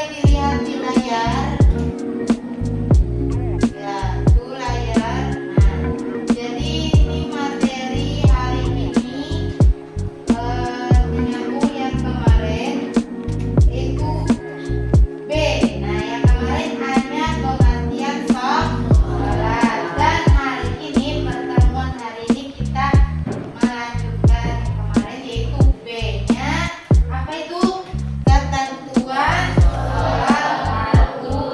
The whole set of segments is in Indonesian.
dilihat di layar. Ya, itu layar. Nah, jadi ini materi hari ini menyambung yang kemarin itu B. Nah, yang kemarin hanya pembagian sholat, dan hari ini pertemuan hari ini kita melanjutkan yang kemarin yaitu B-nya apa itu? Ketentuan sholat fardu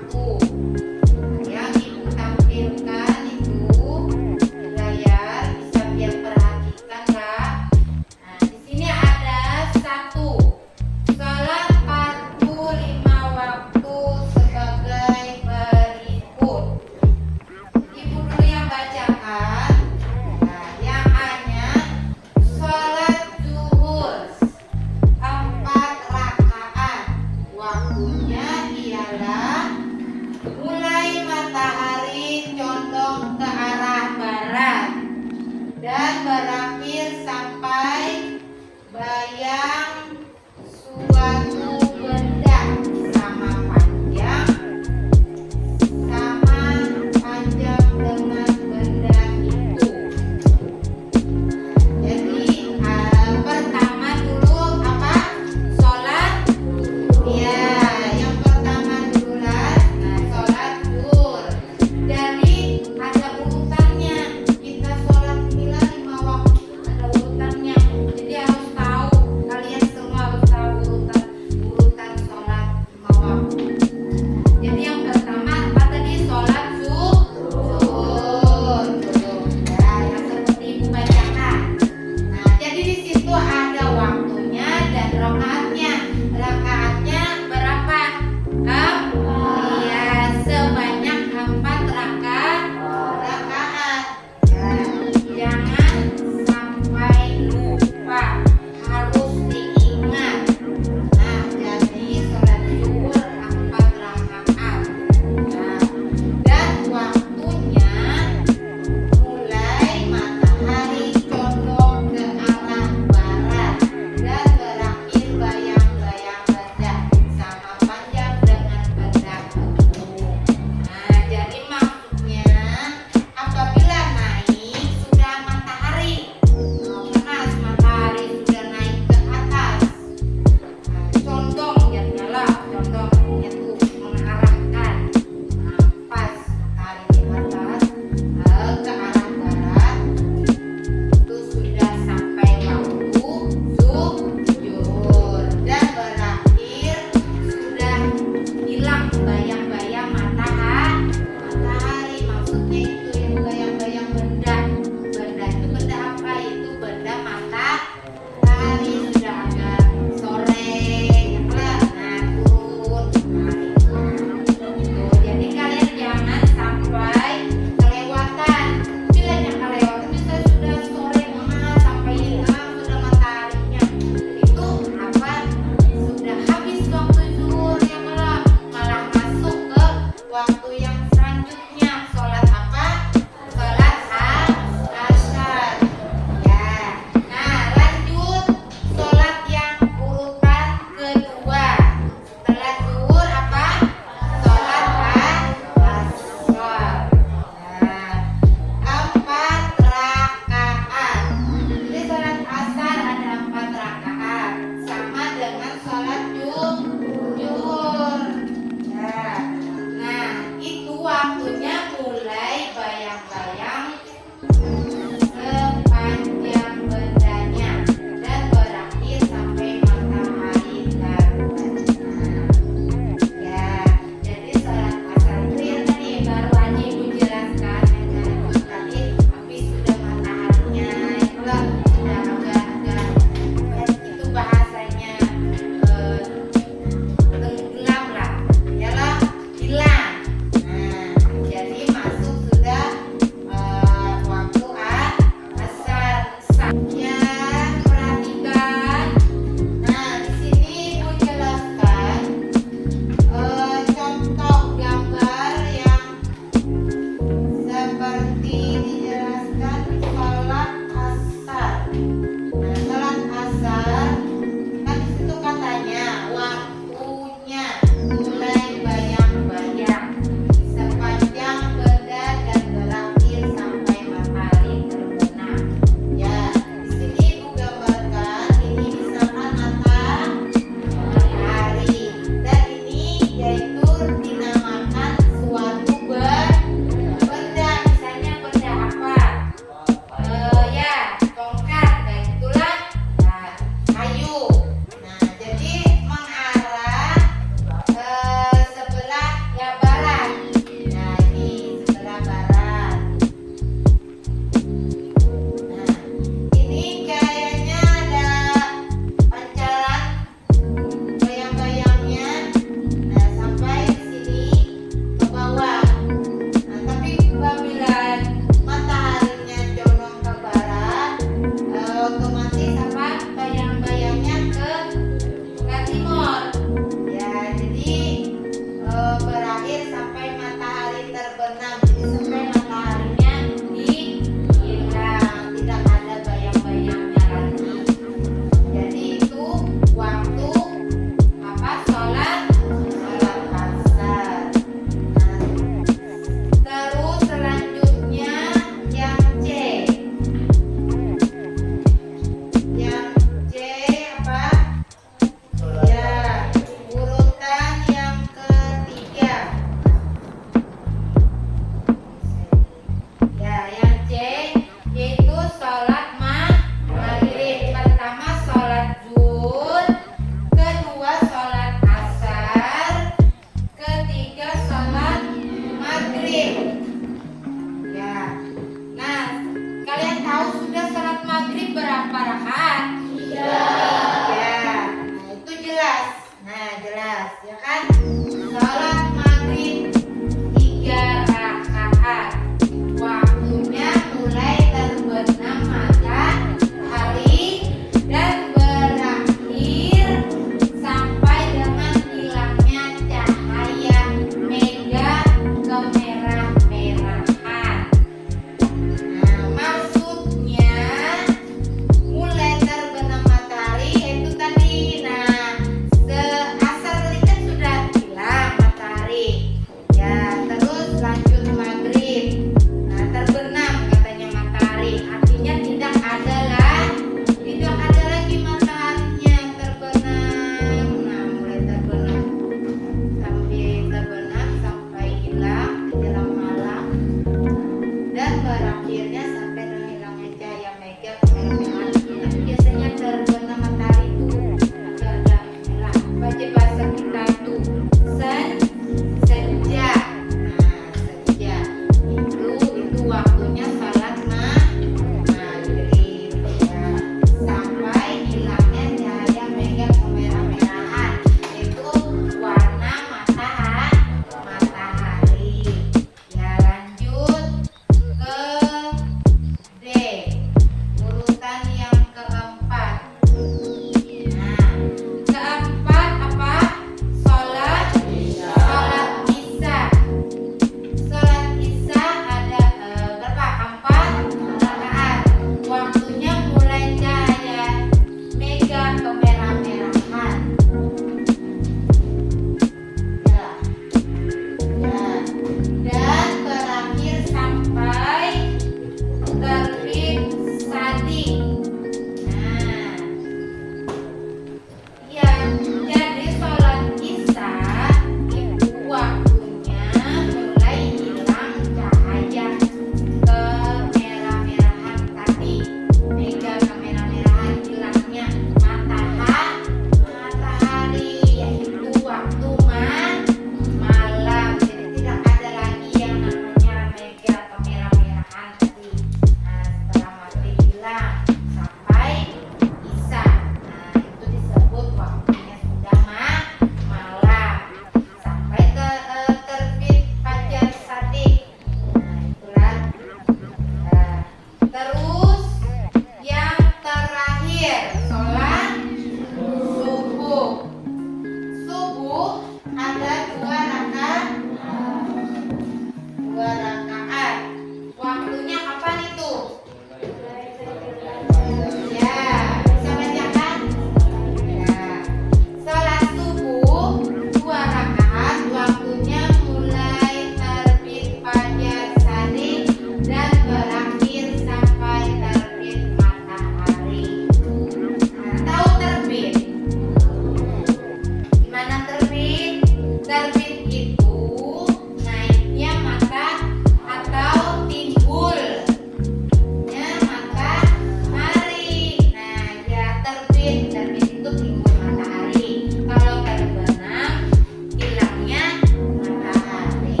ikut timbul matahari. Kalau terbenam hilangnya matahari.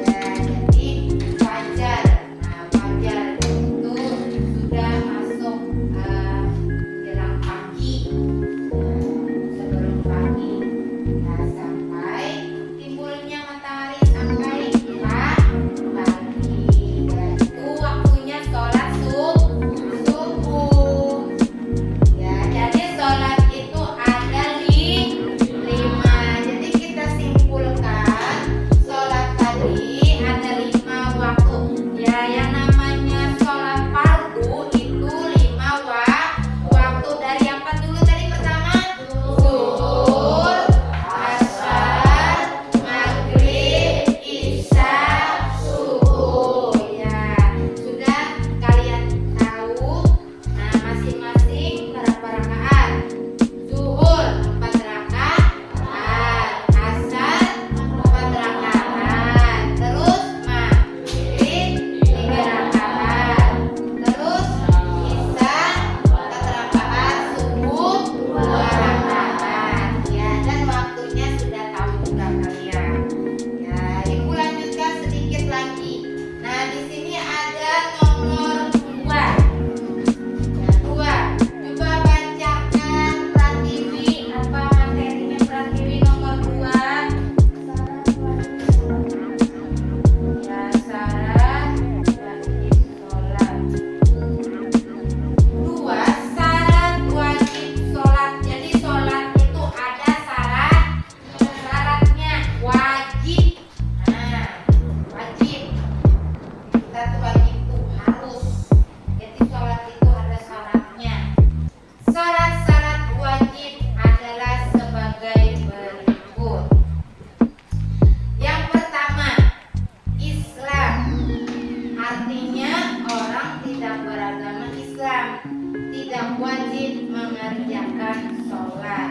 Ya, jadi fajar. Nah, fajar itu sudah masuk jelang pagi. Sebelum pagi. Nah, sampai timbulnya matahari sampai pagi. Ya, itu waktunya sholat subuh. Ya, jadi sholat itu ada lima. Jadi kita simpulkan sholat tadi ada 5 waktu. Ya, yang namanya sholat fardu itu 5 waktu. Dari apa dulu tadi pertama? Zuhur, asar, maghrib, isya, subuh. Ya, sudah kalian tahu. Nah, masing-masing berapa rakaat? Zuhur 4 rakaat, asar 4 rakaat, terus maghrib 3 rakaat, terus isya 4 rakaat, subuh 2 rakaat. Ya, dan waktunya sudah tahu juga kalian. Ya, ibu lanjutkan sedikit lagi. Nah, di sini ada nomor 2. Dua, coba bacakan Pratiwi apa materinya Pratiwi nomor 2. Ya, syarat wajib sholat. 2, syarat wajib sholat. Jadi sholat itu ada syaratnya wajib. Nah, wajib. Satu wajib itu harus. Jadi sholat itu ada syaratnya. Syarat-syarat wajib adalah sebagai berikut. Yang pertama, Islam. Artinya orang tidak beragama Islam tidak wajib mengerjakan sholat.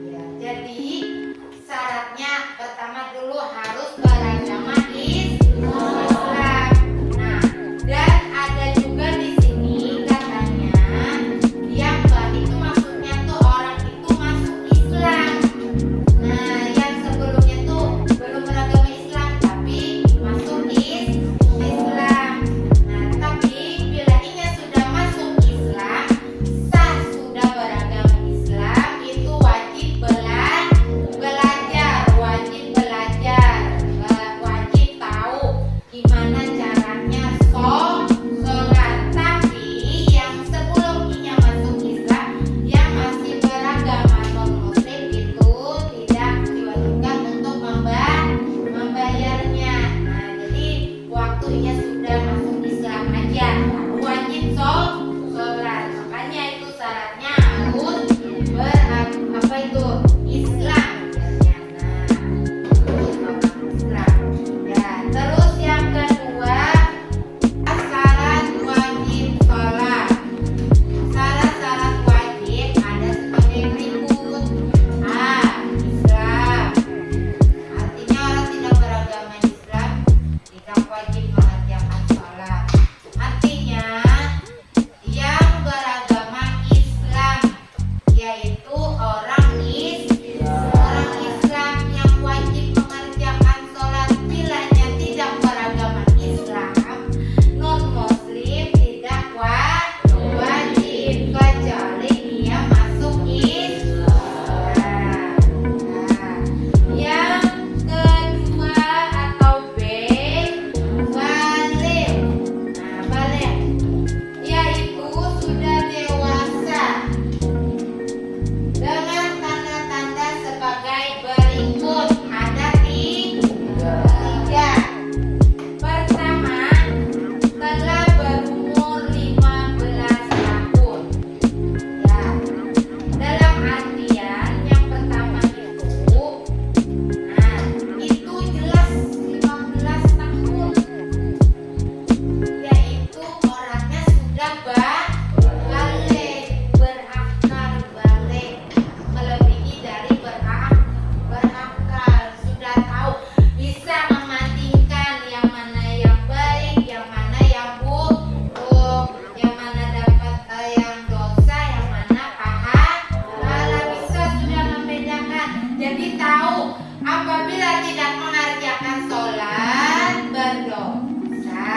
Ya, jadi syaratnya pertama dulu harus beragama Islam. Nah, dan ada juga di sini katanya yang baik itu maksudnya tuh orang itu masuk Islam. Nah, yang sebelumnya tuh belum beragama Islam tapi masuk Islam. Nah, tapi bila ia sudah masuk Islam, sah sudah beragama Islam, itu wajib belajar, wajib tahu gimana caranya sholat. Tapi yang sebelum ia masuk Islam, yang masih beragama non muslim itu tidak diwajibkan untuk membayarnya. Nah, jadi waktu ia sudah masuk Islam aja baru wajib sholat. Makanya itu syaratnya harus Islam. Nah, ya, terus yang kedua, syarat wajib sholat. Syarat-syarat wajib ada sebagai berikut. Islam. Artinya orang tidak beragama Islam tidak wajib mengerjakan sholat. Artinya yang beragama Islam yaitu orang Jadi tahu apabila tidak mengerjakan sholat berdosa.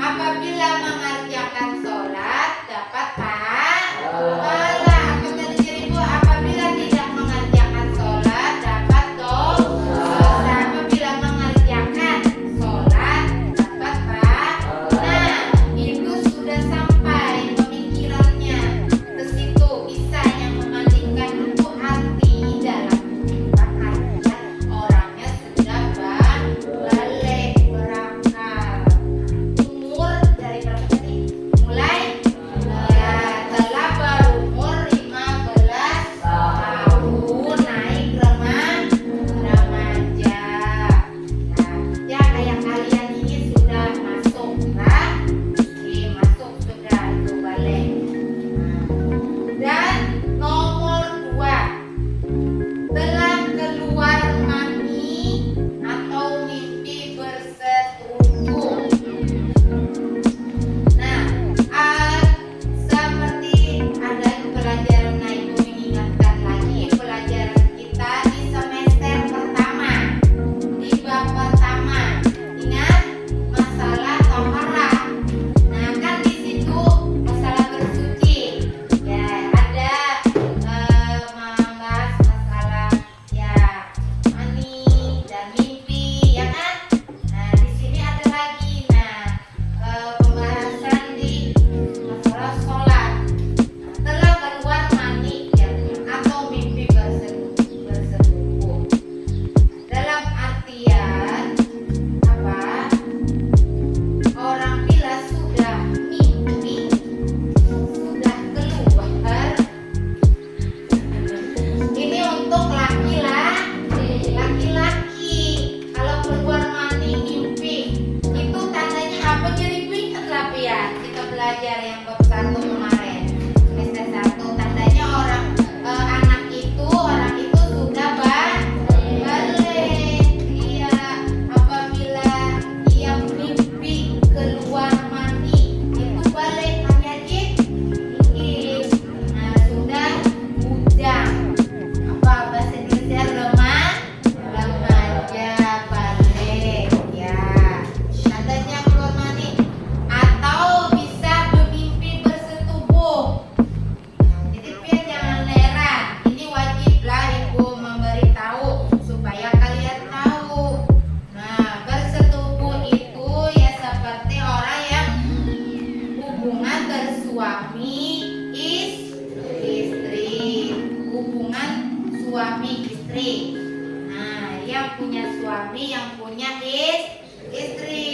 Apabila mengerjakan sholat dapat pahala. Kembali jadi Bu, apabila tidak mengerjakan sholat dapat dosa. Apabila mengerjakan sholat dapat pahala. Nah, itu sudah sampai pemikirannya ke situ. Bisa yang memandikan itu hati dalam kehidupan harian orangnya sudah balik berakal. Umur dari berapa tadi? Mulai ya telah berumur 15 tahun naik remaja. Nah, ya kayak kalian ini sudah masuk lah. Masuk sudah itu balik. Dan nomor 2, telah keluar mani atau mimpi bersetubuh. Nah, seperti ada pelajaran Ibu mengingatkan lagi pelajaran kita di semester pertama, di bab pertama. Ingat masalah toharah. Nah, kan di situ masalah bersuci. Ya, ada membahas masalah ya mani dan mimpi, ya kan? Nah, di sini ada lagi. Pembahasan di masalah sholat. Telah keluar mani atau mimpi bersetubuh. Dalam artian apa? Orang bila sudah mimpi, sudah keluar. Ini untuk laki-laki. Kalau keluar mani mimpi, itu tandanya apa? Jadi gue ingat lah ya. Kita belajar yang bab 1 kemarin, semester 1. Tandanya orang orang itu sudah balik. Iya, apabila dia mimpi keluar mani, itu balik hanya dikit. Nah, sudah bujang. Apa bahasa Indonesia remaja balik ya. Tandanya keluar mani atau bisa bermimpi bersetubuh. Jadi pian jangan heran. Ini wajiblah Ibu memberitahu supaya kalian tahu. Nah, bersetubuh itu ya seperti orang yang hubungan bersuami istri. Hubungan suami istri. Nah, yang punya suami, yang punya istri.